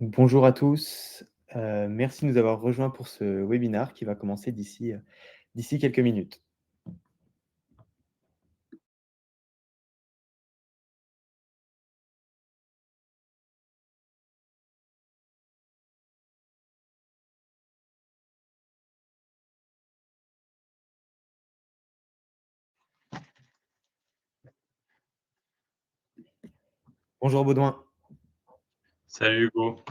Bonjour à tous, merci de nous avoir rejoints pour ce webinaire qui va commencer d'ici quelques minutes. Bonjour Baudouin. Salut Hugo.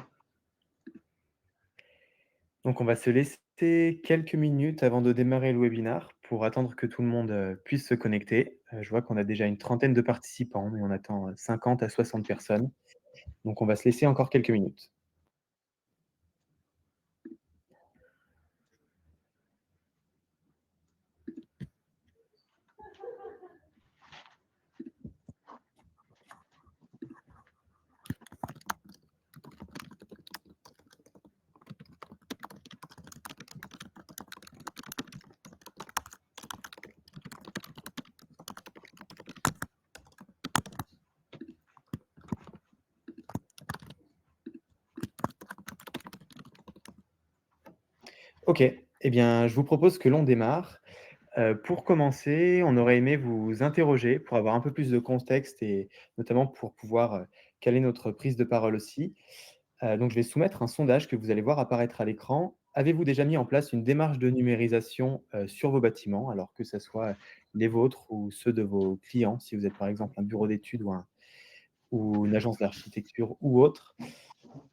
Donc on va se laisser quelques minutes avant de démarrer le webinaire pour attendre que tout le monde, puisse se connecter. Je vois qu'on a déjà une trentaine de participants, mais on attend, 50 à 60 personnes. Donc on va se laisser encore quelques minutes. OK, eh bien, je vous propose que l'on démarre. Pour commencer, on aurait aimé vous interroger pour avoir un peu plus de contexte et notamment pour pouvoir, caler notre prise de parole aussi. Donc je vais soumettre un sondage que vous allez voir apparaître à l'écran. Avez-vous déjà mis en place une démarche de numérisation, sur vos bâtiments? Alors que ça soit les vôtres ou ceux de vos clients, si vous êtes par exemple un bureau d'études ou une agence d'architecture ou autre.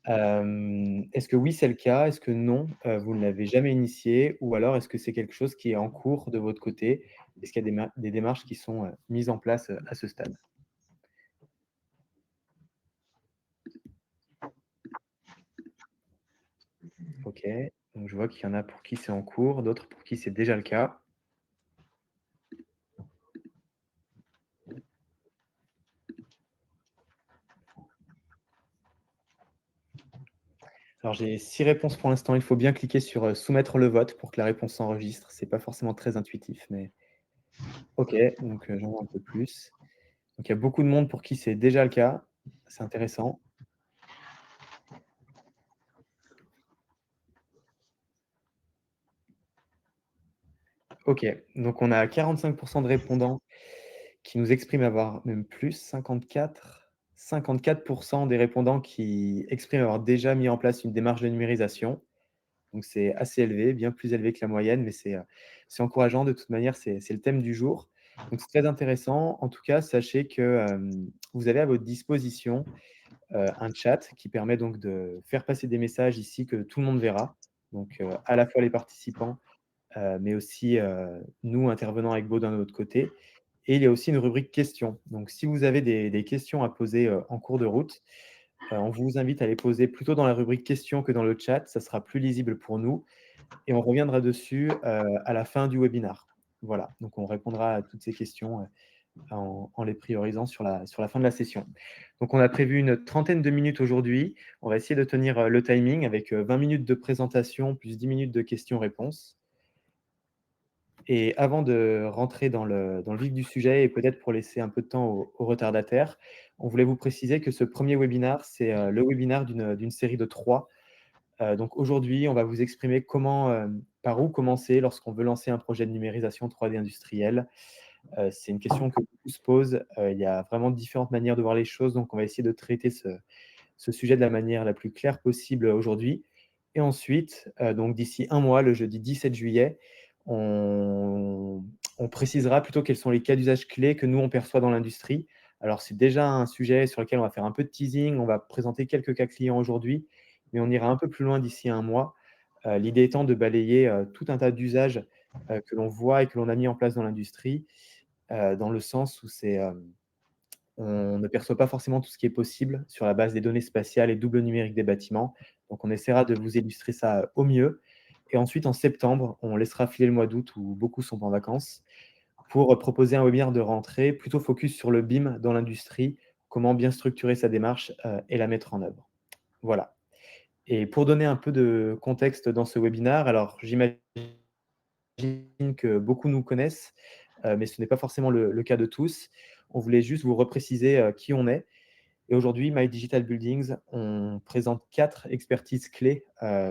Est-ce que oui, c'est le cas? Est-ce que non, vous ne l'avez jamais initié? Ou alors est-ce que c'est quelque chose qui est en cours de votre côté? Est-ce qu'il y a des démarches qui sont, mises en place, à ce stade? OK, donc je vois qu'il y en a pour qui c'est en cours, d'autres pour qui c'est déjà le cas. Alors j'ai 6 réponses pour l'instant, il faut bien cliquer sur, «Soumettre le vote» pour que la réponse s'enregistre. C'est pas forcément très intuitif, mais OK, donc j'en vois un peu plus. Donc il y a beaucoup de monde pour qui c'est déjà le cas, c'est intéressant. OK, donc on a 45 de répondants qui nous expriment avoir même plus, 54 des répondants qui expriment avoir déjà mis en place une démarche de numérisation. Donc c'est assez élevé, bien plus élevé que la moyenne, mais c'est encourageant. De toute manière, c'est le thème du jour. Donc c'est très intéressant. En tout cas, sachez que, vous avez à votre disposition, un chat qui permet donc de faire passer des messages ici que tout le monde verra. Donc, à la fois les participants, mais aussi, nous intervenant avec Beau d'un autre côté. Et il y a aussi une rubrique questions. Donc si vous avez des questions à poser, en cours de route, on vous invite à les poser plutôt dans la rubrique questions que dans le chat. Ça sera plus lisible pour nous et on reviendra dessus, à la fin du webinaire. Voilà, donc on répondra à toutes ces questions, en les priorisant sur la fin de la session. Donc on a prévu une trentaine de minutes aujourd'hui. On va essayer de tenir, le timing avec, 20 minutes de présentation plus 10 minutes de questions-réponses. Et avant de rentrer dans le vif du sujet et peut-être pour laisser un peu de temps aux retardataires, on voulait vous préciser que ce premier webinaire, c'est, le webinaire d'une série de 3. Donc aujourd'hui, on va vous exprimer comment, par où commencer lorsqu'on veut lancer un projet de numérisation 3D industrielle. C'est une question que beaucoup se posent. Il y a vraiment différentes manières de voir les choses, donc on va essayer de traiter ce sujet de la manière la plus claire possible aujourd'hui. Et ensuite, donc d'ici un mois, le jeudi 17 juillet, on on précisera plutôt quels sont les cas d'usage clés que nous, on perçoit dans l'industrie. Alors c'est déjà un sujet sur lequel on va faire un peu de teasing, on va présenter quelques cas clients aujourd'hui, mais on ira un peu plus loin d'ici un mois. L'idée étant de balayer, tout un tas d'usages, que l'on voit et que l'on a mis en place dans l'industrie, dans le sens où on ne perçoit pas forcément tout ce qui est possible sur la base des données spatiales et double numérique des bâtiments. Donc on essaiera de vous illustrer ça, au mieux et ensuite en septembre, on laissera filer le mois d'août où beaucoup sont en vacances pour, proposer un webinaire de rentrée plutôt focus sur le BIM dans l'industrie, comment bien structurer sa démarche, et la mettre en œuvre. Voilà et pour donner un peu de contexte dans ce webinaire, alors j'imagine que beaucoup nous connaissent, mais ce n'est pas forcément le cas de tous. On voulait juste vous repréciser, qui on est Et aujourd'hui, My Digital Buildings, on présente 4 expertises clés,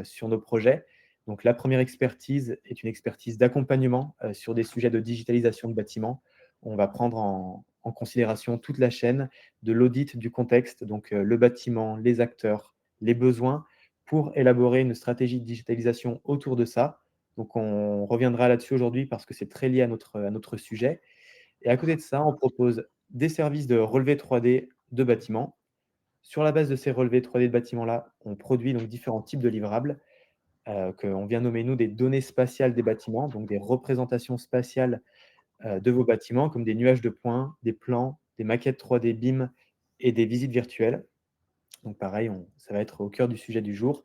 sur nos projets. Donc la première expertise est une expertise d'accompagnement, sur des sujets de digitalisation de bâtiments. On va prendre en considération toute la chaîne, de l'audit du contexte, donc le bâtiment, les acteurs, les besoins, pour élaborer une stratégie de digitalisation autour de ça. Donc on reviendra là-dessus aujourd'hui parce que c'est très lié à notre sujet. Et à côté de ça, on propose des services de relevé 3D de bâtiments. Sur la base de ces relevés 3D de bâtiments-là, on produit donc différents types de livrables, qu'on vient nommer, nous, des données spatiales des bâtiments, donc des représentations spatiales, de vos bâtiments, comme des nuages de points, des plans, des maquettes 3D BIM et des visites virtuelles. Donc pareil, ça va être au cœur du sujet du jour.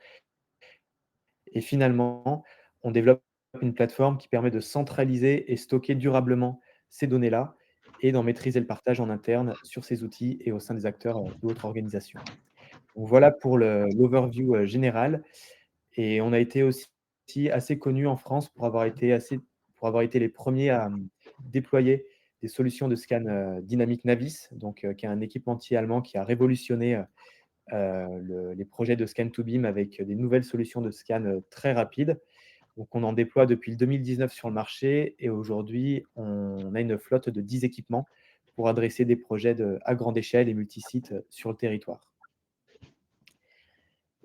Et finalement, on développe une plateforme qui permet de centraliser et stocker durablement ces données-là et d'en maîtriser le partage en interne sur ces outils et au sein des acteurs, de votre organisation. Donc voilà pour l'overview, général. Et on a été aussi assez connus en France pour avoir été les premiers à, déployer des solutions de scan, dynamique Navis, donc qui est un équipementier allemand qui a révolutionné, les projets de scan to BIM avec des nouvelles solutions de scan, très rapides. Donc on en déploie depuis le 2019 sur le marché et aujourd'hui, on a une flotte de 10 équipements pour adresser des projets à grande échelle et multisites, sur le territoire.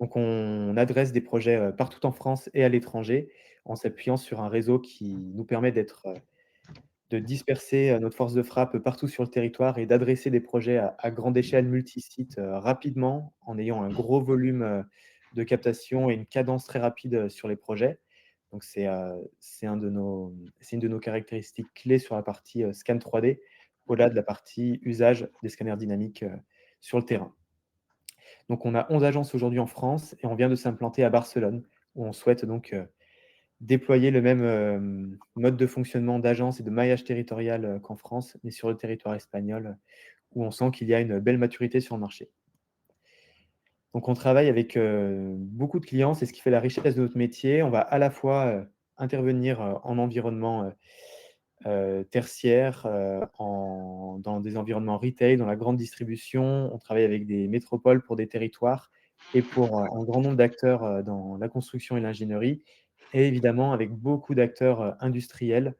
Donc on adresse des projets, partout en France et à l'étranger, en s'appuyant sur un réseau qui nous permet de disperser, notre force de frappe partout sur le territoire et d'adresser des projets à grande échelle, multi-sites, rapidement, en ayant un gros volume, de captation et une cadence très rapide, sur les projets. Donc c'est une de nos caractéristiques clés sur la partie, scan 3D, au-delà de la partie usage des scanners dynamiques, sur le terrain. Donc on a 11 agences aujourd'hui en France et on vient de s'implanter à Barcelone, où on souhaite donc, déployer le même, mode de fonctionnement d'agence et de maillage territorial, qu'en France, mais sur le territoire espagnol, où on sent qu'il y a une belle maturité sur le marché. Donc on travaille avec, beaucoup de clients, c'est ce qui fait la richesse de notre métier. On va à la fois, intervenir, en environnement, tertiaire, dans des environnements retail, dans la grande distribution. On travaille avec des métropoles pour des territoires et pour, un grand nombre d'acteurs, dans la construction et l'ingénierie et évidemment avec beaucoup d'acteurs, industriels,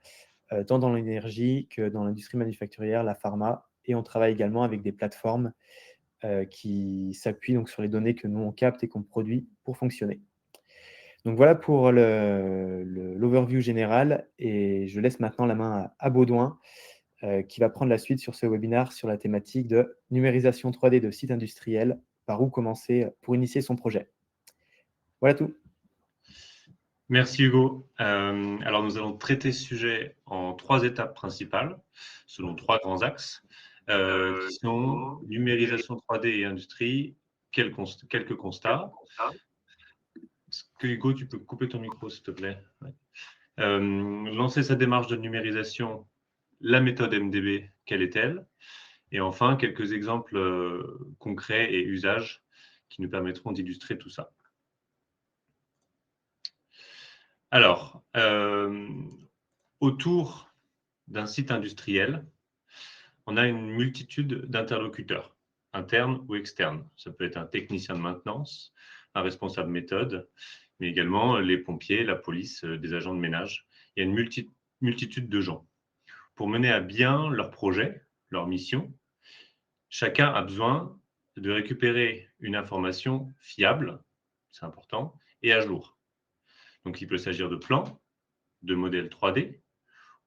tant dans l'énergie que dans l'industrie manufacturière, la pharma et on travaille également avec des plateformes, qui s'appuient donc sur les données que nous on capte et qu'on produit pour fonctionner. Donc voilà pour l'overview général et je laisse maintenant la main à Baudouin, qui va prendre la suite sur ce webinaire sur la thématique de numérisation 3D de sites industriels, par où commencer pour initier son projet. Voilà tout. Merci Hugo. Alors nous allons traiter ce sujet en 3 étapes principales, selon 3 grands axes, qui sont numérisation 3D et industrie, quelques constats. Est-ce que Hugo, tu peux couper ton micro, s'il te plaît? Ouais. Lancer sa démarche de numérisation, la méthode MDB, quelle est-elle? Et enfin, quelques exemples concrets et usages qui nous permettront d'illustrer tout ça. Alors, autour d'un site industriel, on a une multitude d'interlocuteurs, internes ou externes. Ça peut être un technicien de maintenance, un responsable méthode, mais également les pompiers, la police, des agents de ménage. Il y a une multitude de gens. Pour mener à bien leur projet, leur mission, chacun a besoin de récupérer une information fiable, c'est important, et à jour. Donc, il peut s'agir de plans, de modèles 3D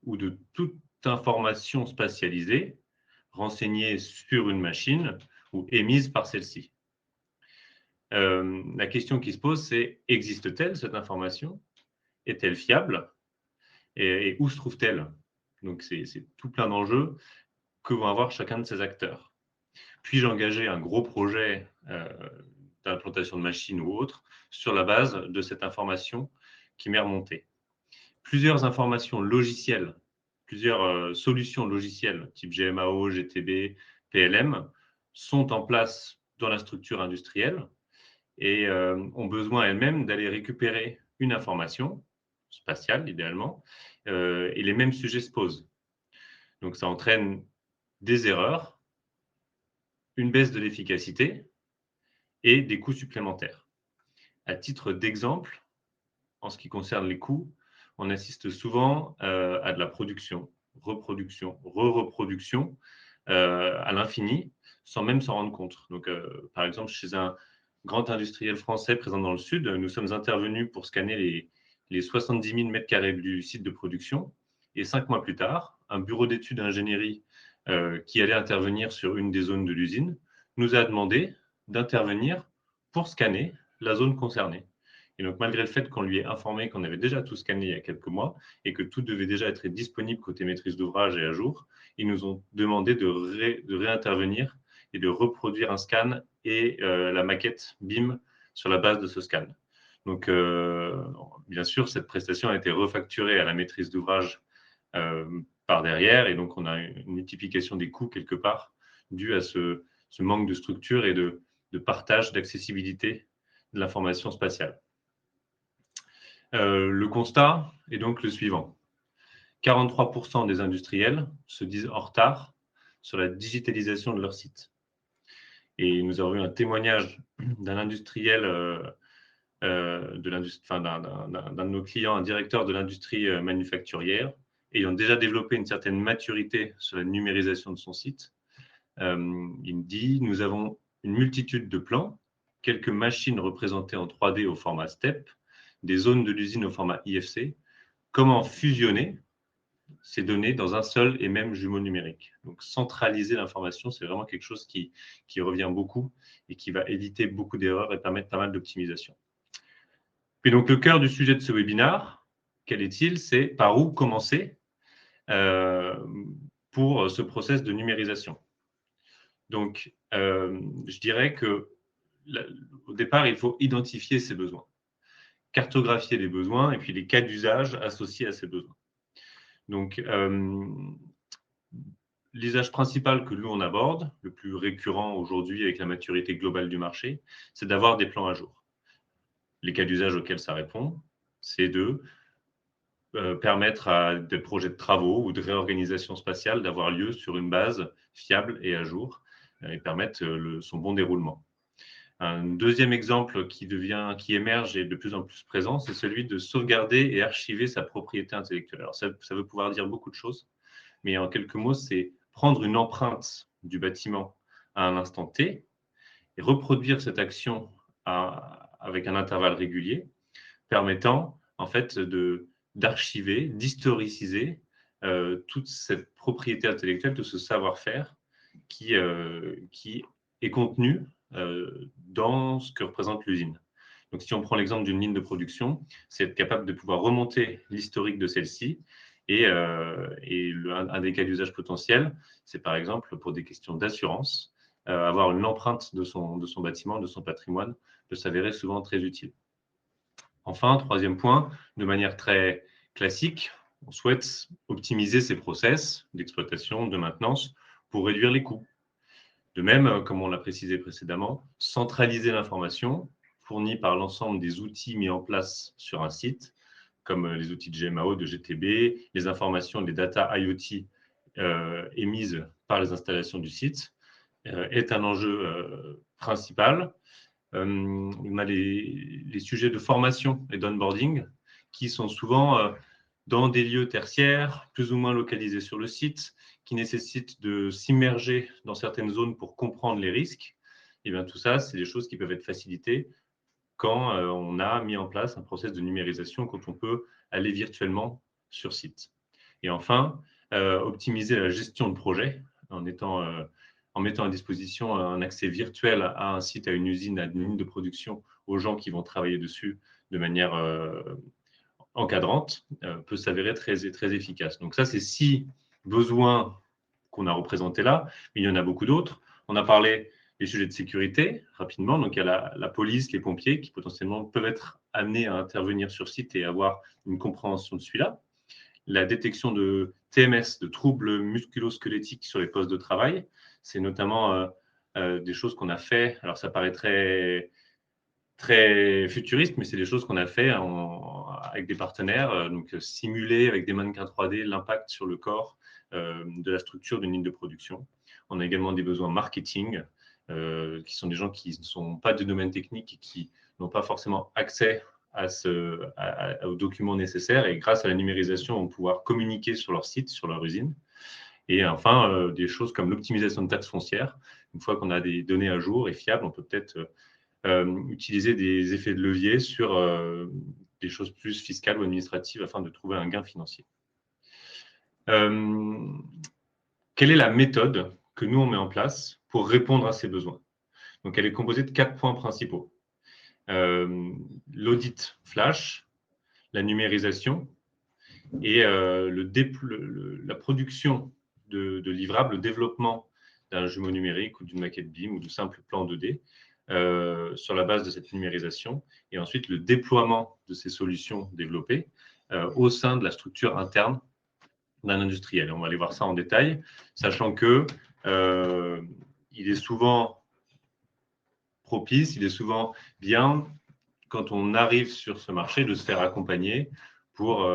ou de toute information spatialisée renseignée sur une machine ou émise par celle-ci. La question qui se pose, c'est existe-t-elle cette information? Est-elle fiable? Et où se trouve-t-elle? Donc, c'est tout plein d'enjeux que vont avoir chacun de ces acteurs. Puis-je engager un gros projet d'implantation de machines ou autre sur la base de cette information qui m'est remontée? Plusieurs informations logicielles, plusieurs solutions logicielles type GMAO, GTB, PLM sont en place dans la structure industrielle et ont besoin elles-mêmes d'aller récupérer une information spatiale idéalement et les mêmes sujets se posent. Donc ça entraîne des erreurs une baisse de l'efficacité et des coûts supplémentaires. À titre d'exemple, en ce qui concerne les coûts, on assiste souvent à de la production, reproduction, re-reproduction à l'infini, sans même s'en rendre compte. Donc, par exemple, chez un grand industriel français présent dans le sud, nous sommes intervenus pour scanner les 70 000 mètres carrés du site de production. Et 5 mois plus tard, un bureau d'études d'ingénierie qui allait intervenir sur une des zones de l'usine nous a demandé d'intervenir pour scanner la zone concernée. Et donc, malgré le fait qu'on lui ait informé qu'on avait déjà tout scanné il y a quelques mois et que tout devait déjà être disponible côté maîtrise d'ouvrage et à jour, ils nous ont demandé de réintervenir et de reproduire un scan et la maquette BIM sur la base de ce scan. Donc, bien sûr, cette prestation a été refacturée à la maîtrise d'ouvrage par derrière, et donc on a une multiplication des coûts quelque part due à ce manque de structure et de partage, d'accessibilité de l'information spatiale. Le constat est donc le suivant. 43% des industriels se disent en retard sur la digitalisation de leur site. Et nous avons eu un témoignage d'un industriel, d'un de nos clients, un directeur de l'industrie manufacturière, ayant déjà développé une certaine maturité sur la numérisation de son site. Il me dit, nous avons une multitude de plans, quelques machines représentées en 3D au format STEP, des zones de l'usine au format IFC. Comment fusionner ces données dans un seul et même jumeau numérique. Donc, centraliser l'information, c'est vraiment quelque chose qui revient beaucoup et qui va éviter beaucoup d'erreurs et permettre pas mal d'optimisation. Et donc, le cœur du sujet de ce webinaire, quel est-il? C'est par où commencer pour ce process de numérisation. Donc, je dirais que au départ, il faut identifier ses besoins, cartographier les besoins et puis les cas d'usage associés à ces besoins. Donc, l'usage principal que nous, on aborde, le plus récurrent aujourd'hui avec la maturité globale du marché, c'est d'avoir des plans à jour. Les cas d'usage auxquels ça répond, c'est de permettre à des projets de travaux ou de réorganisation spatiale d'avoir lieu sur une base fiable et à jour et permettre son bon déroulement. Un deuxième exemple qui émerge et de plus en plus présent, c'est celui de sauvegarder et archiver sa propriété intellectuelle. Alors, ça veut pouvoir dire beaucoup de choses, mais en quelques mots, c'est prendre une empreinte du bâtiment à un instant T et reproduire cette action avec un intervalle régulier, permettant en fait d'archiver, d'historiciser toute cette propriété intellectuelle, tout ce savoir-faire qui est contenu dans ce que représente l'usine. Donc, si on prend l'exemple d'une ligne de production, c'est être capable de pouvoir remonter l'historique de celle-ci. Et un des cas d'usage potentiels, c'est par exemple pour des questions d'assurance, avoir une empreinte de son bâtiment, de son patrimoine, peut s'avérer souvent très utile. Enfin, troisième point, de manière très classique, on souhaite optimiser ses process d'exploitation, de maintenance pour réduire les coûts. De même, comme on l'a précisé précédemment, centraliser l'information fournie par l'ensemble des outils mis en place sur un site, comme les outils de GMAO, de GTB, les informations, les data IoT émises par les installations du site, est un enjeu principal. On a les sujets de formation et d'onboarding qui sont souvent dans des lieux tertiaires, plus ou moins localisés sur le site, qui nécessitent de s'immerger dans certaines zones pour comprendre les risques. Et bien, tout ça, c'est des choses qui peuvent être facilitées quand on a mis en place un process de numérisation, quand on peut aller virtuellement sur site. Et enfin, optimiser la gestion de projet en mettant à disposition un accès virtuel à un site, à une usine, à une ligne de production, aux gens qui vont travailler dessus de manière encadrante, peut s'avérer très, très efficace. Donc ça, c'est 6 besoins qu'on a représentés là, mais il y en a beaucoup d'autres. On a parlé des sujets de sécurité rapidement. Donc, il y a la police, les pompiers qui potentiellement peuvent être amenés à intervenir sur site et avoir une compréhension de celui-là. La détection de TMS, de troubles musculo-squelettiques sur les postes de travail, c'est notamment des choses qu'on a fait. Alors, ça paraît très, très futuriste, mais c'est des choses qu'on a fait avec des partenaires, donc simuler avec des mannequins 3D l'impact sur le corps de la structure d'une ligne de production. On a également des besoins marketing, qui sont des gens qui ne sont pas de domaine technique et qui n'ont pas forcément accès aux documents nécessaires, et grâce à la numérisation, vont pouvoir communiquer sur leur site, sur leur usine. Et enfin, des choses comme l'optimisation de taxes foncières. Une fois qu'on a des données à jour et fiables, on peut peut-être utiliser des effets de levier sur des choses plus fiscales ou administratives afin de trouver un gain financier. Quelle est la méthode que nous, on met en place pour répondre à ces besoins? Donc, elle est composée de 4 points principaux. L'audit flash, la numérisation et la production de livrables, le développement d'un jumeau numérique ou d'une maquette BIM ou de simples plans 2D sur la base de cette numérisation, et ensuite le déploiement de ces solutions développées au sein de la structure interne d'un industriel. Et on va aller voir ça en détail, sachant que il est souvent propice, il est souvent bien, quand on arrive sur ce marché, de se faire accompagner pour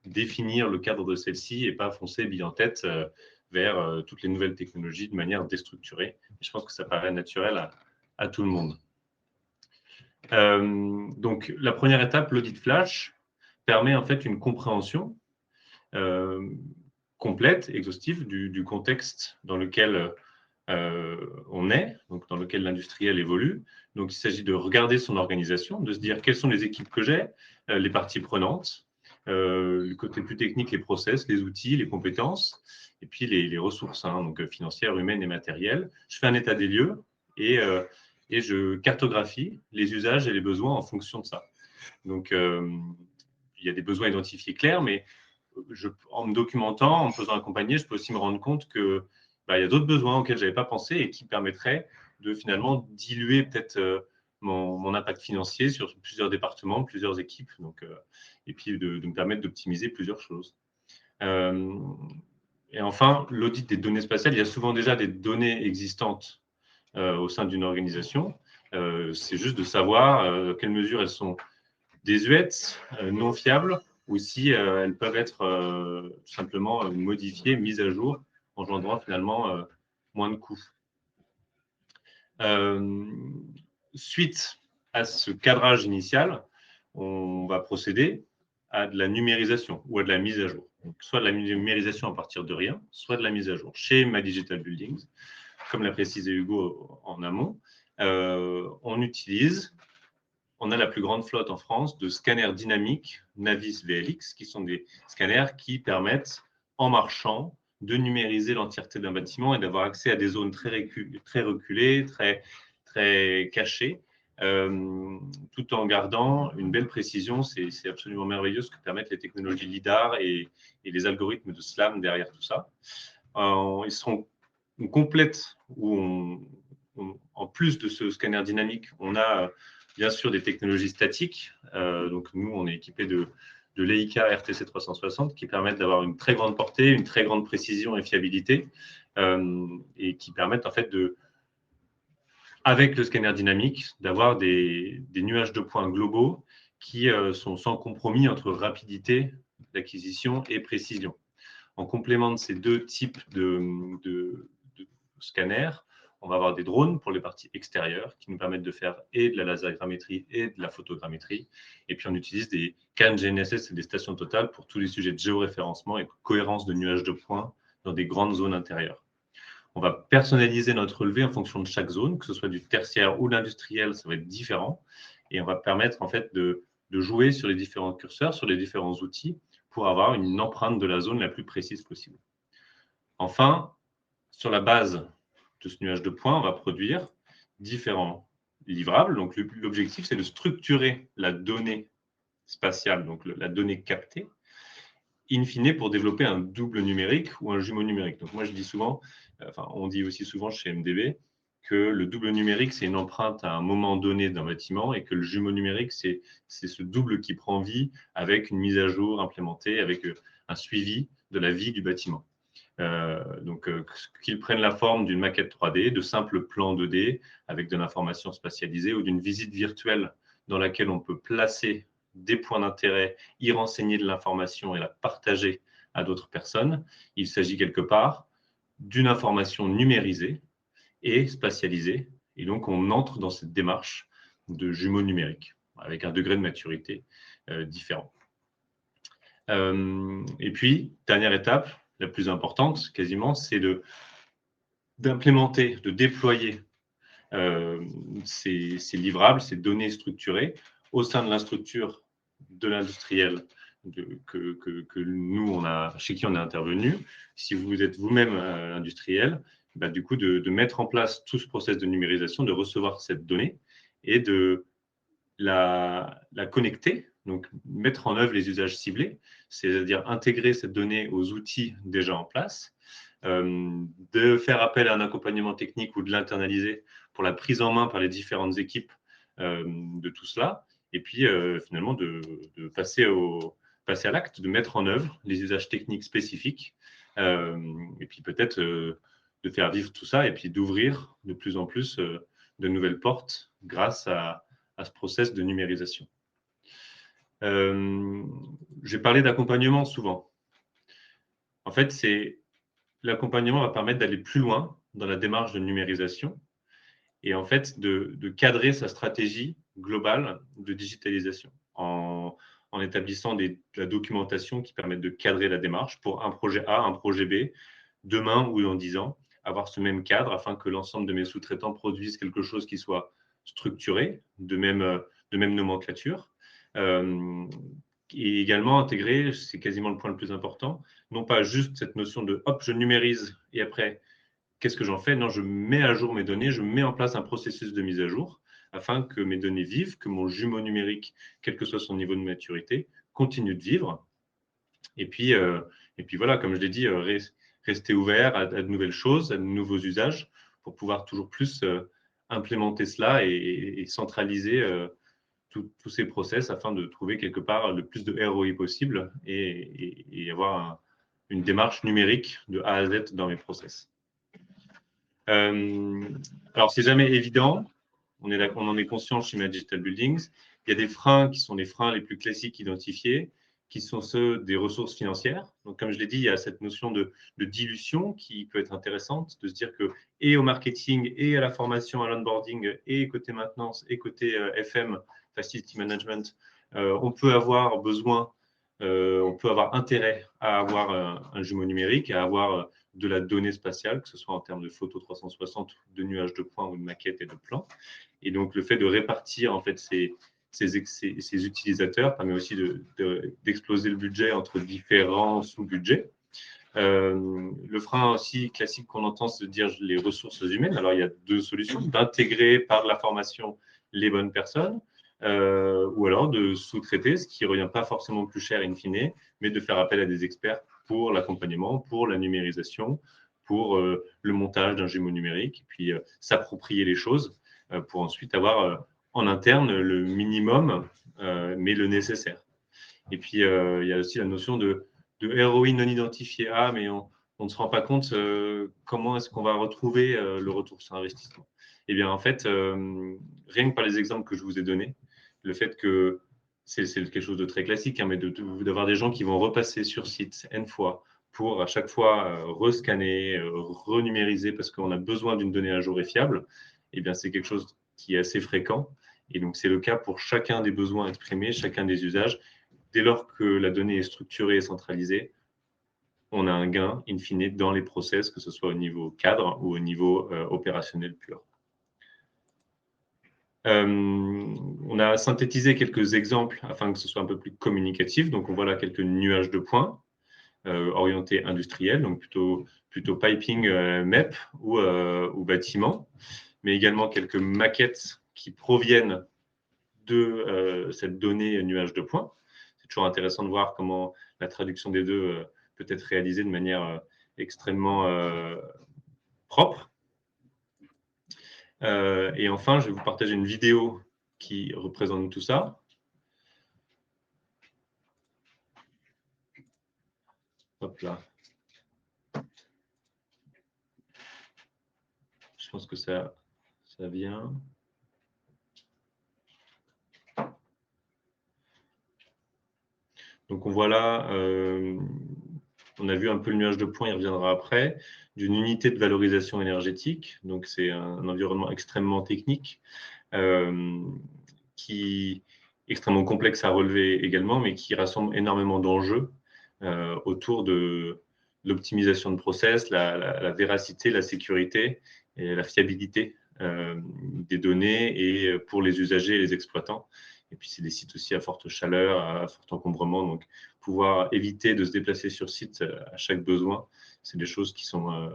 définir le cadre de celle-ci et pas foncer bille en tête vers toutes les nouvelles technologies de manière déstructurée. Je pense que ça paraît naturel à tout le monde. Donc, la première étape, l'audit flash, permet en fait une compréhension complète, exhaustive du contexte dans lequel on est, donc dans lequel l'industriel évolue. Donc, il s'agit de regarder son organisation, de se dire quelles sont les équipes que j'ai, les parties prenantes, le côté plus technique, les process, les outils, les compétences, et puis les ressources, donc financières, humaines et matérielles. Je fais un état des lieux et je cartographie les usages et les besoins en fonction de ça. Donc, il y a des besoins identifiés clairs, mais en me documentant, en me faisant accompagner, je peux aussi me rendre compte que il y a d'autres besoins auxquels je n'avais pas pensé et qui permettraient de finalement diluer peut-être mon impact financier sur plusieurs départements, plusieurs équipes, et puis de me permettre d'optimiser plusieurs choses. Et enfin, l'audit des données spatiales, il y a souvent déjà des données existantes au sein d'une organisation. C'est juste de savoir quelles mesures elles sont désuètes, non fiables, ou si elles peuvent être tout simplement modifiées, mises à jour, engendrant finalement moins de coûts. Suite à ce cadrage initial, on va procéder à de la numérisation ou à de la mise à jour. Donc, soit de la numérisation à partir de rien, soit de la mise à jour. Chez My Digital Buildings, comme l'a précisé Hugo en amont, on a la plus grande flotte en France de scanners dynamiques Navis VLX, qui sont des scanners qui permettent, en marchant, de numériser l'entièreté d'un bâtiment et d'avoir accès à des zones très reculées, très cachées, tout en gardant une belle précision. C'est absolument merveilleux ce que permettent les technologies LIDAR et les algorithmes de SLAM derrière tout ça. Ils seront complètes où en plus de ce scanner dynamique, on a bien sûr des technologies statiques. Donc nous, on est équipé de Leica RTC 360 qui permettent d'avoir une très grande portée, une très grande précision et fiabilité, et qui permettent en fait avec le scanner dynamique, d'avoir des nuages de points globaux qui sont sans compromis entre rapidité d'acquisition et précision. En complément de ces deux types de scanners, on va avoir des drones pour les parties extérieures qui nous permettent de faire et de la lasergrammétrie et de la photogrammétrie. Et puis, on utilise des cannes GNSS et des stations totales pour tous les sujets de géoréférencement et cohérence de nuages de points dans des grandes zones intérieures. On va personnaliser notre relevé en fonction de chaque zone, que ce soit du tertiaire ou de l'industriel, ça va être différent. Et on va permettre en fait de jouer sur les différents curseurs, sur les différents outils pour avoir une empreinte de la zone la plus précise possible. Enfin, sur la base de ce nuage de points, on va produire différents livrables. Donc, l'objectif, c'est de structurer la donnée spatiale, donc la donnée captée, in fine, pour développer un double numérique ou un jumeau numérique. Donc, moi, je dis souvent, on dit aussi souvent chez MDB, que le double numérique, c'est une empreinte à un moment donné d'un bâtiment et que le jumeau numérique, c'est ce double qui prend vie avec une mise à jour implémentée, avec un suivi de la vie du bâtiment. Qu'ils prennent la forme d'une maquette 3D, de simples plans 2D avec de l'information spatialisée ou d'une visite virtuelle dans laquelle on peut placer des points d'intérêt, y renseigner de l'information et la partager à d'autres personnes. Il s'agit quelque part d'une information numérisée et spatialisé. Et donc, on entre dans cette démarche de jumeaux numériques avec un degré de maturité différent. Et puis, dernière étape, la plus importante quasiment, c'est d'implémenter, de déployer ces livrables, ces données structurées au sein de la structure de l'industriel que nous, chez qui on est intervenu. Si vous êtes vous-même industriel, bah, du coup, de mettre en place tout ce process de numérisation, de recevoir cette donnée et de la connecter, donc mettre en œuvre les usages ciblés, c'est-à-dire intégrer cette donnée aux outils déjà en place, de faire appel à un accompagnement technique ou de l'internaliser pour la prise en main par les différentes équipes de tout cela, et puis finalement de passer à l'acte, de mettre en œuvre les usages techniques spécifiques, et puis peut-être de faire vivre tout ça, et puis d'ouvrir de plus en plus de nouvelles portes grâce à ce process de numérisation. J'ai parlé d'accompagnement souvent. En fait, l'accompagnement va permettre d'aller plus loin dans la démarche de numérisation et en fait de cadrer sa stratégie globale de digitalisation en établissant de la documentation qui permette de cadrer la démarche pour un projet A, un projet B, demain ou dans 10 ans, avoir ce même cadre afin que l'ensemble de mes sous-traitants produisent quelque chose qui soit structuré, de même nomenclature. Et également intégrer, c'est quasiment le point le plus important, non pas juste cette notion de hop, je numérise et après, qu'est-ce que j'en fais? Non, je mets à jour mes données, je mets en place un processus de mise à jour afin que mes données vivent, que mon jumeau numérique, quel que soit son niveau de maturité, continue de vivre. Et puis voilà, comme je l'ai dit, rester ouvert à de nouvelles choses, à de nouveaux usages pour pouvoir toujours plus implémenter cela et centraliser tous ces process afin de trouver quelque part le plus de ROI possible et avoir une démarche numérique de A à Z dans mes process. Alors, c'est jamais évident. On en est conscient chez Digital Buildings. Il y a des freins qui sont les freins les plus classiques identifiés, qui sont ceux des ressources financières. Donc, comme je l'ai dit, il y a cette notion de dilution qui peut être intéressante, de se dire que et au marketing, et à la formation, à l'onboarding, et côté maintenance, et côté FM, Facility Management, on peut avoir besoin, on peut avoir intérêt à avoir un jumeau numérique, à avoir de la donnée spatiale, que ce soit en termes de photos 360, de nuages de points ou de maquettes et de plans. Et donc, le fait de répartir en fait ces utilisateurs permet aussi d'exploser le budget entre différents sous-budgets. Le frein aussi classique qu'on entend, c'est de dire les ressources humaines. Alors, il y a deux solutions, d'intégrer par la formation les bonnes personnes, ou alors de sous-traiter, ce qui ne revient pas forcément plus cher in fine, mais de faire appel à des experts pour l'accompagnement, pour la numérisation, pour le montage d'un jumeau numérique, et puis s'approprier les choses pour ensuite avoir en interne le minimum, mais le nécessaire. Et puis, il y a aussi la notion de ROI non identifié. Ah, mais on ne se rend pas compte comment est-ce qu'on va retrouver le retour sur investissement. Eh bien, en fait, rien que par les exemples que je vous ai donnés, le fait que c'est quelque chose de très classique, hein, mais d'avoir des gens qui vont repasser sur site N fois pour à chaque fois rescanner, renumériser parce qu'on a besoin d'une donnée à jour et fiable, eh bien, c'est quelque chose qui est assez fréquent. Et donc, c'est le cas pour chacun des besoins exprimés, chacun des usages. Dès lors que la donnée est structurée et centralisée, on a un gain in fine dans les process, que ce soit au niveau cadre ou au niveau opérationnel pur. On a synthétisé quelques exemples afin que ce soit un peu plus communicatif. Donc, on voit là quelques nuages de points orientés industriels, donc plutôt piping MEP ou bâtiment, mais également quelques maquettes qui proviennent de cette donnée nuage de points. C'est toujours intéressant de voir comment la traduction des deux peut être réalisée de manière extrêmement propre. Et enfin, je vais vous partager une vidéo qui représente tout ça. Hop là. Je pense que ça vient. Donc, on voit là On a vu un peu le nuage de points, il reviendra après, d'une unité de valorisation énergétique. Donc, c'est un environnement extrêmement technique qui est extrêmement complexe à relever également, mais qui rassemble énormément d'enjeux autour de l'optimisation de process, la véracité, la sécurité et la fiabilité des données et pour les usagers et les exploitants. Et puis, c'est des sites aussi à forte chaleur, à fort encombrement. Donc, pouvoir éviter de se déplacer sur site à chaque besoin, c'est des choses qui sont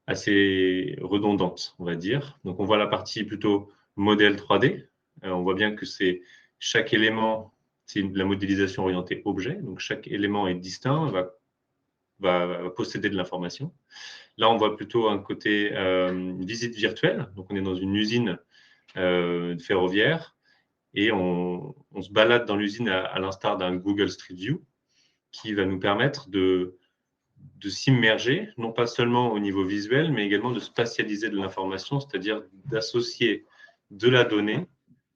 assez redondantes, on va dire. Donc, on voit la partie plutôt modèle 3D. On voit bien que c'est chaque élément, c'est la modélisation orientée objet. Donc, chaque élément est distinct, va posséder de l'information. Là, on voit plutôt un côté visite virtuelle. Donc, on est dans une usine ferroviaire et on se balade dans l'usine à l'instar d'un Google Street View qui va nous permettre de s'immerger, non pas seulement au niveau visuel, mais également de spatialiser de l'information, c'est-à-dire d'associer de la donnée,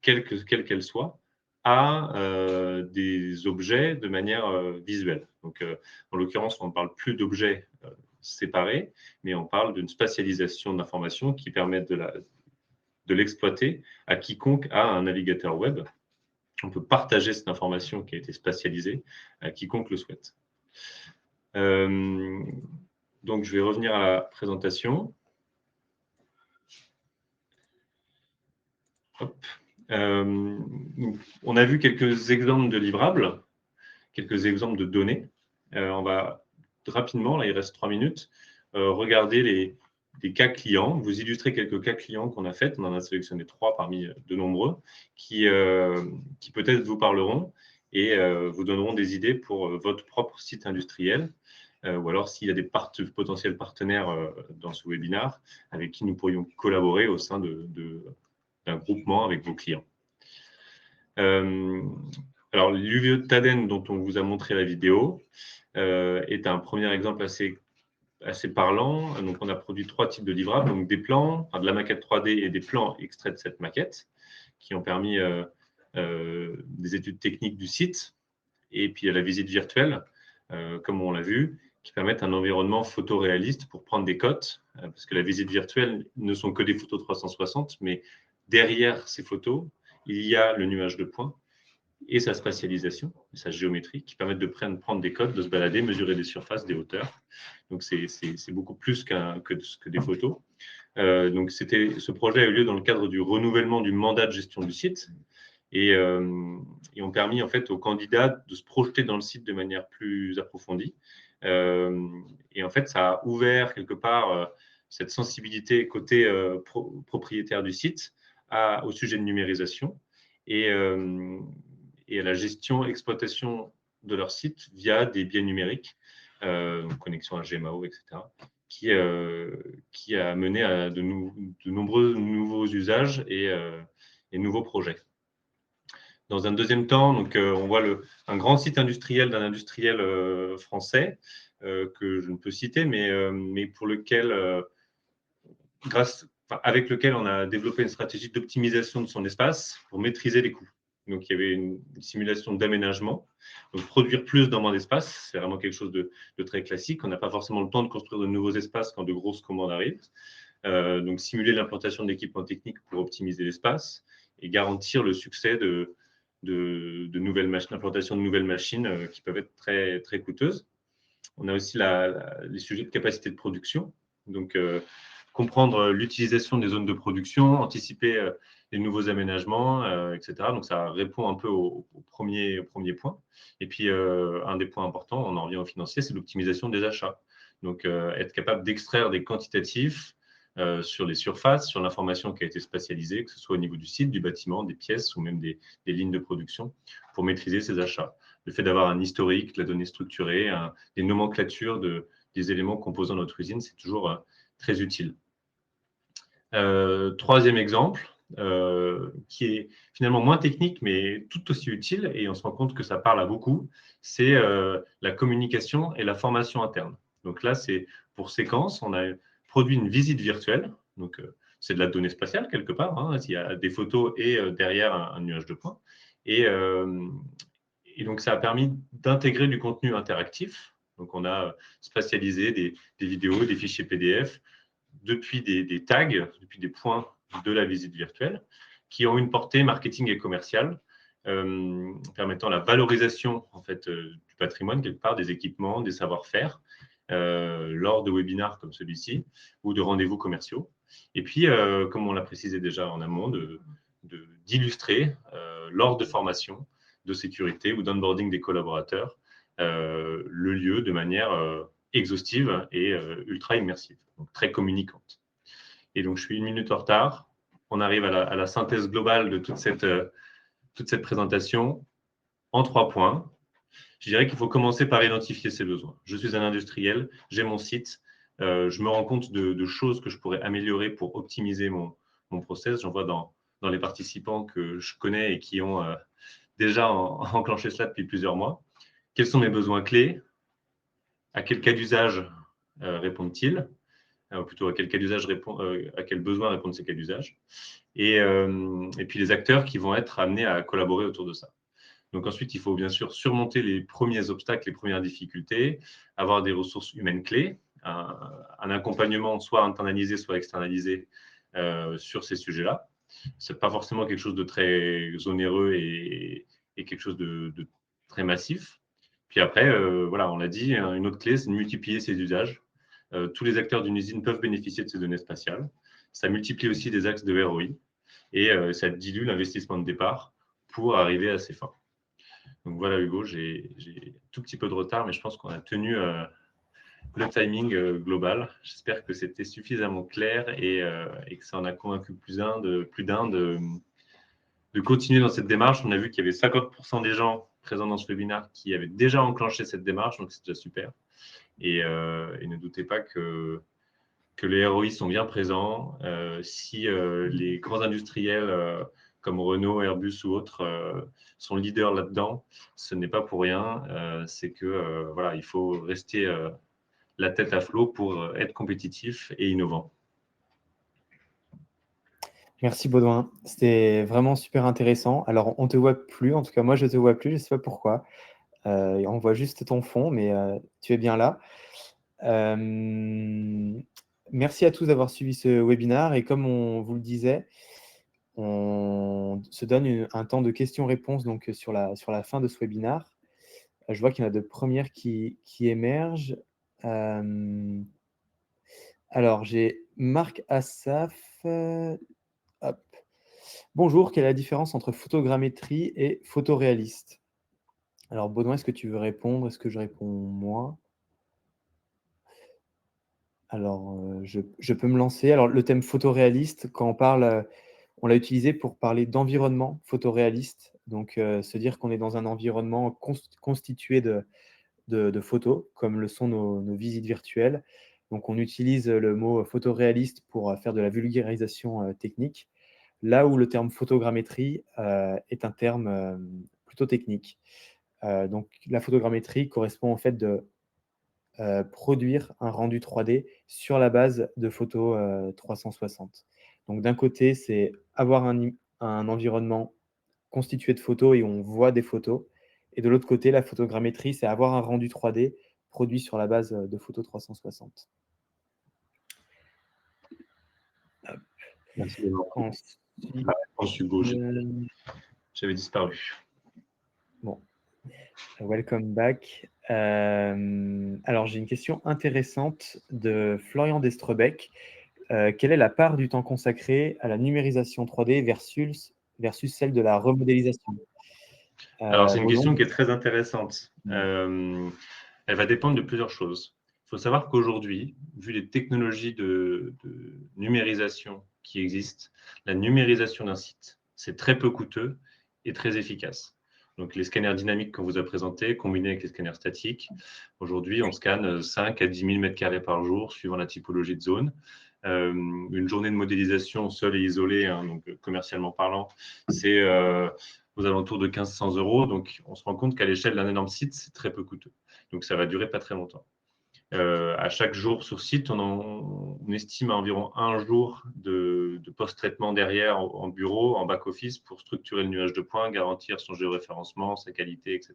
quelle qu'elle soit, à des objets de manière visuelle. Donc, en l'occurrence, on ne parle plus d'objets séparés, mais on parle d'une spatialisation de l'information qui permet de l'exploiter à quiconque a un navigateur web. On peut partager cette information qui a été spatialisée à quiconque le souhaite. Donc, je vais revenir à la présentation. On a vu quelques exemples de livrables, quelques exemples de données. On va rapidement, là il reste 3 minutes, regarder des cas clients, vous illustrer quelques cas clients qu'on a faits. On en a sélectionné 3 parmi de nombreux qui peut-être vous parleront et vous donneront des idées pour votre propre site industriel. Ou alors s'il y a des potentiels partenaires dans ce webinaire avec qui nous pourrions collaborer au sein d'un groupement avec vos clients. Alors, l'UVE Taden, dont on vous a montré la vidéo, est un premier exemple assez parlant. Donc, on a produit 3 types de livrables, donc des plans, de la maquette 3D et des plans extraits de cette maquette, qui ont permis des études techniques du site, et puis la visite virtuelle, comme on l'a vu, qui permettent un environnement photoréaliste pour prendre des cotes, parce que la visite virtuelle ne sont que des photos 360, mais derrière ces photos, il y a le nuage de points et sa spatialisation, sa géométrie, qui permettent de prendre des cotes, de se balader, mesurer des surfaces, des hauteurs. Donc, c'est beaucoup plus que des photos. Donc, ce projet a eu lieu dans le cadre du renouvellement du mandat de gestion du site et ont permis en fait aux candidats de se projeter dans le site de manière plus approfondie. Et en fait, ça a ouvert quelque part cette sensibilité côté propriétaire du site au sujet de numérisation et à la gestion, exploitation de leur site via des biais numériques, connexion à GMAO, etc., qui a mené à de nombreux nouveaux usages et nouveaux projets. Dans un deuxième temps, donc, on voit un grand site industriel d'un industriel français que je ne peux citer, mais pour lequel, avec lequel on a développé une stratégie d'optimisation de son espace pour maîtriser les coûts. Donc, il y avait une simulation d'aménagement. Donc, produire plus dans moins d'espace, c'est vraiment quelque chose de très classique. On n'a pas forcément le temps de construire de nouveaux espaces quand de grosses commandes arrivent. Donc, simuler l'implantation de l'équipement technique pour optimiser l'espace et garantir le succès de nouvelles machines, l'implantation de nouvelles machines qui peuvent être très, très coûteuses. On a aussi les sujets de capacité de production. Donc, comprendre l'utilisation des zones de production, anticiper les nouveaux aménagements, etc. Donc, ça répond un peu au premier point. Et puis, un des points importants, on en revient au financier, c'est l'optimisation des achats. Donc, être capable d'extraire des quantitatifs sur les surfaces, sur l'information qui a été spatialisée, que ce soit au niveau du site, du bâtiment, des pièces ou même des lignes de production, pour maîtriser ces achats. Le fait d'avoir un historique, de la donnée structurée, des nomenclatures des éléments composant notre usine, c'est toujours très utile. Troisième exemple, qui est finalement moins technique, mais tout aussi utile, et on se rend compte que ça parle à beaucoup, c'est la communication et la formation interne. Donc là, c'est pour Séquence, on a produit une visite virtuelle, donc c'est de la donnée spatiale quelque part, hein, il y a des photos et derrière un nuage de points. Et donc, ça a permis d'intégrer du contenu interactif. Donc, on a spatialisé des vidéos, des fichiers PDF, depuis des tags, depuis des points de la visite virtuelle, qui ont une portée marketing et commerciale, permettant la valorisation en fait, du patrimoine, quelque part, des équipements, des savoir-faire, lors de webinars comme celui-ci ou de rendez-vous commerciaux. Et puis, comme on l'a précisé déjà en amont, d'illustrer lors de formations de sécurité ou d'onboarding des collaborateurs le lieu de manière exhaustive et ultra immersive, donc très communicante. Et donc, je suis 1 minute en retard. On arrive à la synthèse globale de toute cette présentation en 3 points. Je dirais qu'il faut commencer par identifier ses besoins. Je suis un industriel, j'ai mon site, je me rends compte de choses que je pourrais améliorer pour optimiser mon process. J'en vois dans les participants que je connais et qui ont déjà enclenché cela depuis plusieurs mois. Quels sont mes besoins clés? À quel cas d'usage répondent-ils? Plutôt à quel cas d'usage à quel besoin répondent ces cas d'usage? Et puis les acteurs qui vont être amenés à collaborer autour de ça. Donc ensuite, il faut bien sûr surmonter les premiers obstacles, les premières difficultés, avoir des ressources humaines clés, un accompagnement soit internalisé, soit externalisé sur ces sujets-là. Ce n'est pas forcément quelque chose de très onéreux et quelque chose de très massif. Puis après, voilà, on l'a dit, une autre clé, c'est de multiplier ces usages. Tous les acteurs d'une usine peuvent bénéficier de ces données spatiales. Ça multiplie aussi des axes de ROI et ça dilue l'investissement de départ pour arriver à ses fins. Donc voilà, Hugo, j'ai un tout petit peu de retard, mais je pense qu'on a tenu le timing global. J'espère que c'était suffisamment clair et que ça en a convaincu plus d'un de continuer dans cette démarche. On a vu qu'il y avait 50% des gens présents dans ce webinaire qui avaient déjà enclenché cette démarche, donc c'est déjà super. Et ne doutez pas que les ROI sont bien présents. Si les grands industriels comme Renault, Airbus ou autres sont leaders là-dedans, ce n'est pas pour rien. C'est que voilà, il faut rester la tête à flot pour être compétitif et innovant. Merci Baudouin, c'était vraiment super intéressant. Alors, on ne te voit plus, en tout cas moi je ne te vois plus, je ne sais pas pourquoi. On voit juste ton fond, mais tu es bien là. Merci à tous d'avoir suivi ce webinaire et comme on vous le disait, on se donne un temps de questions-réponses donc sur la fin de ce webinaire. Je vois qu'il y en a de premières qui émergent. Alors, j'ai Marc Assaf. Hop. Bonjour, quelle est la différence entre photogrammétrie et photoréaliste? Alors, Baudouin, est-ce que tu veux répondre? Est-ce que je réponds moi? Alors, je peux me lancer. Alors, le thème photoréaliste, quand on parle, on l'a utilisé pour parler d'environnement photoréaliste. Donc, se dire qu'on est dans un environnement constitué de photos, comme le sont nos visites virtuelles. Donc, on utilise le mot photoréaliste pour faire de la vulgarisation technique, là où le terme photogrammétrie est un terme plutôt technique. Donc, la photogrammétrie correspond au fait de produire un rendu 3D sur la base de photos 360. Donc d'un côté, c'est avoir un environnement constitué de photos et on voit des photos. Et de l'autre côté, la photogrammétrie, c'est avoir un rendu 3D produit sur la base de photos 360. Merci de Ensuite, la réponse, Hugo. J'avais disparu. bon, welcome back. Alors, j'ai une question intéressante de Florian Destrebec. Quelle est la part du temps consacré à la numérisation 3D versus celle de la remodélisation? Alors, c'est une Baudouin? question qui est très intéressante. Elle va dépendre de plusieurs choses. Il faut savoir qu'aujourd'hui, vu les technologies de numérisation qui existent, la numérisation d'un site, c'est très peu coûteux et très efficace. Donc, les scanners dynamiques qu'on vous a présentés, combinés avec les scanners statiques, aujourd'hui, on scanne 5 à 10 000 m² par jour, suivant la typologie de zone. Une journée de modélisation seule et isolée, hein, donc commercialement parlant, c'est aux alentours de 1 500 €. Donc, on se rend compte qu'à l'échelle d'un énorme site, c'est très peu coûteux. Donc, ça va durer pas très longtemps. À chaque jour sur site, on estime à environ 1 jour de post-traitement derrière en bureau, en back-office, pour structurer le nuage de points, garantir son géoréférencement, sa qualité, etc.,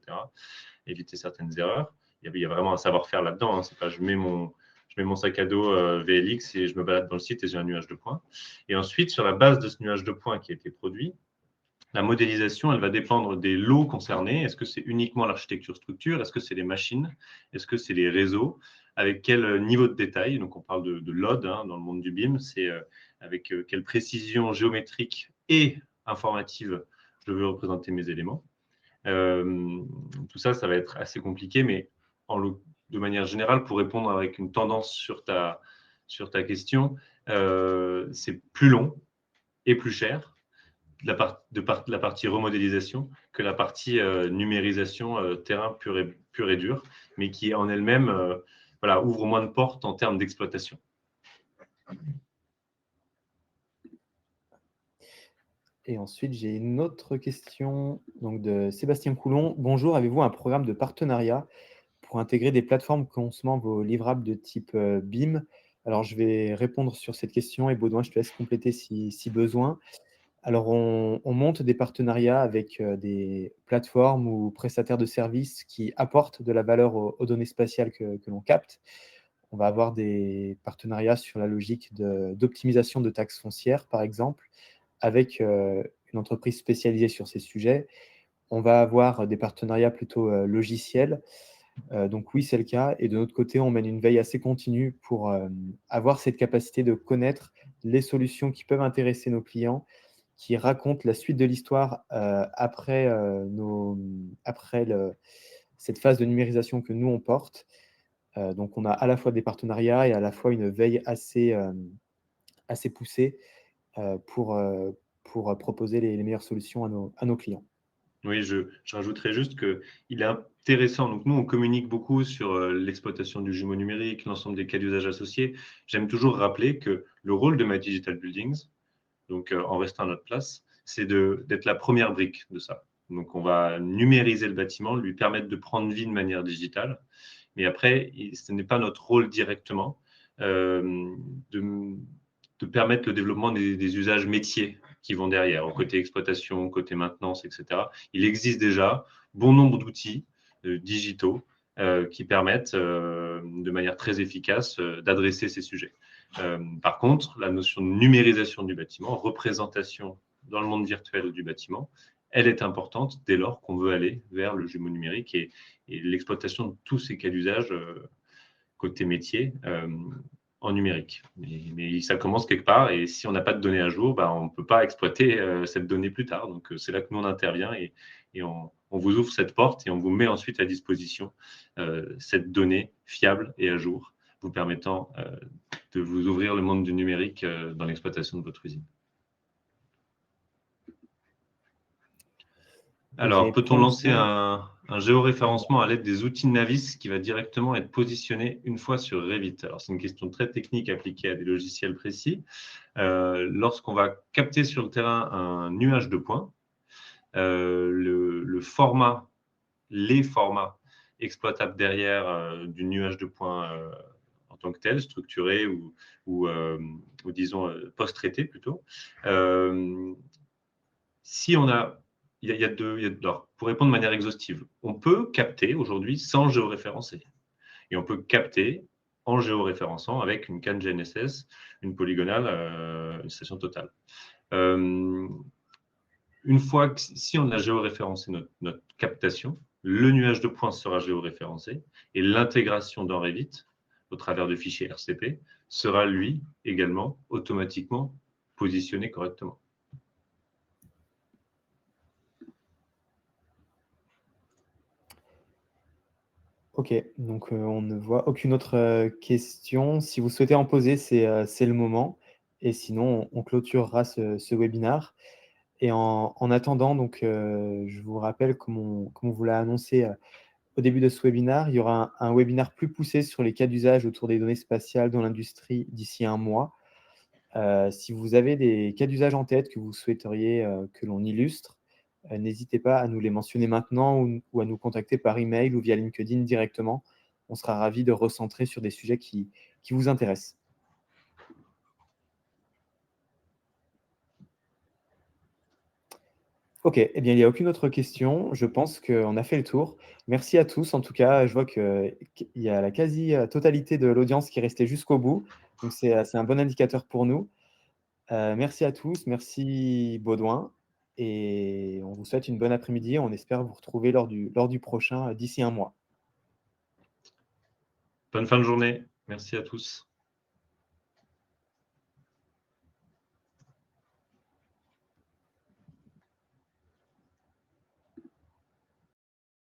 éviter certaines erreurs. il y a vraiment un savoir-faire là-dedans. Hein. C'est pas je mets mon sac à dos VLX et je me balade dans le site et j'ai un nuage de points. Et ensuite, sur la base de ce nuage de points qui a été produit, la modélisation, elle va dépendre des lots concernés. Est-ce que c'est uniquement l'architecture structure? Est-ce que c'est les machines? Est-ce que c'est les réseaux? Avec quel niveau de détail? Donc, on parle de LOD hein, dans le monde du BIM. C'est avec quelle précision géométrique et informative je veux représenter mes éléments. Tout ça, ça va être assez compliqué, mais de manière générale, pour répondre avec une tendance sur ta question, c'est plus long et plus cher la partie remodélisation que la partie numérisation terrain pur et dur, mais qui en elle-même voilà, ouvre moins de portes en termes d'exploitation. Et ensuite, j'ai une autre question donc, de Sébastien Coulon. Bonjour, avez-vous un programme de partenariat pour intégrer des plateformes concevant vos livrables de type BIM? Alors, je vais répondre sur cette question et Baudouin, je te laisse compléter si besoin. Alors, on monte des partenariats avec des plateformes ou prestataires de services qui apportent de la valeur aux données spatiales que l'on capte. On va avoir des partenariats sur la logique d'optimisation de taxes foncières, par exemple, avec une entreprise spécialisée sur ces sujets. On va avoir des partenariats plutôt logiciels. Donc oui, c'est le cas. Et de notre côté, on mène une veille assez continue pour avoir cette capacité de connaître les solutions qui peuvent intéresser nos clients, qui racontent la suite de l'histoire après cette phase de numérisation que nous, on porte. Donc on a à la fois des partenariats et à la fois une veille assez poussée pour proposer les meilleures solutions à nos clients. Oui, je rajouterais juste qu'il est intéressant. Donc, nous, on communique beaucoup sur l'exploitation du jumeau numérique, l'ensemble des cas d'usage associés. J'aime toujours rappeler que le rôle de My Digital Buildings, donc en restant à notre place, c'est d'être la première brique de ça. Donc, on va numériser le bâtiment, lui permettre de prendre vie de manière digitale. Mais après, ce n'est pas notre rôle directement euh, de, de permettre le développement des usages métiers qui vont derrière, au côté exploitation, côté maintenance, etc. Il existe déjà bon nombre d'outils digitaux qui permettent de manière très efficace d'adresser ces sujets. Par contre, la notion de numérisation du bâtiment, représentation dans le monde virtuel du bâtiment, elle est importante dès lors qu'on veut aller vers le jumeau numérique et l'exploitation de tous ces cas d'usage côté métier en numérique. Mais ça commence quelque part et si on n'a pas de données à jour, bah, on ne peut pas exploiter cette donnée plus tard. Donc, c'est là que nous, on intervient et on vous ouvre cette porte et on vous met ensuite à disposition cette donnée fiable et à jour, vous permettant de vous ouvrir le monde du numérique dans l'exploitation de votre usine. Alors, peut-on lancer un géoréférencement à l'aide des outils Navis qui va directement être positionné une fois sur Revit? Alors, c'est une question très technique appliquée à des logiciels précis. Lorsqu'on va capter sur le terrain un nuage de points, les formats exploitables derrière du nuage de points en tant que tel, structuré ou disons post-traité plutôt. Si on a alors, pour répondre de manière exhaustive, on peut capter aujourd'hui sans géoréférencer. Et on peut capter en géoréférençant avec une canne GNSS, une polygonale, une station totale. Une fois que si on a géoréférencé notre captation, le nuage de points sera géoréférencé et l'intégration dans Revit, au travers de fichiers RCP, sera lui également automatiquement positionné correctement. Ok, donc on ne voit aucune autre question. Si vous souhaitez en poser, c'est le moment. Et sinon, on clôturera ce webinaire. Et en attendant, donc, je vous rappelle, comme on vous l'a annoncé au début de ce webinaire, il y aura un webinaire plus poussé sur les cas d'usage autour des données spatiales dans l'industrie d'ici un mois. Si vous avez des cas d'usage en tête que vous souhaiteriez que l'on illustre, n'hésitez pas à nous les mentionner maintenant ou à nous contacter par email ou via LinkedIn directement. On sera ravis de recentrer sur des sujets qui vous intéressent. OK, eh bien, il n'y a aucune autre question. Je pense qu'on a fait le tour. Merci à tous. En tout cas, je vois qu'il y a la quasi, totalité de l'audience qui est restée jusqu'au bout. Donc c'est un bon indicateur pour nous. Merci à tous, merci Baudouin et on vous souhaite une bonne après-midi. On espère vous retrouver lors du prochain, d'ici un mois. Bonne fin de journée. Merci à tous.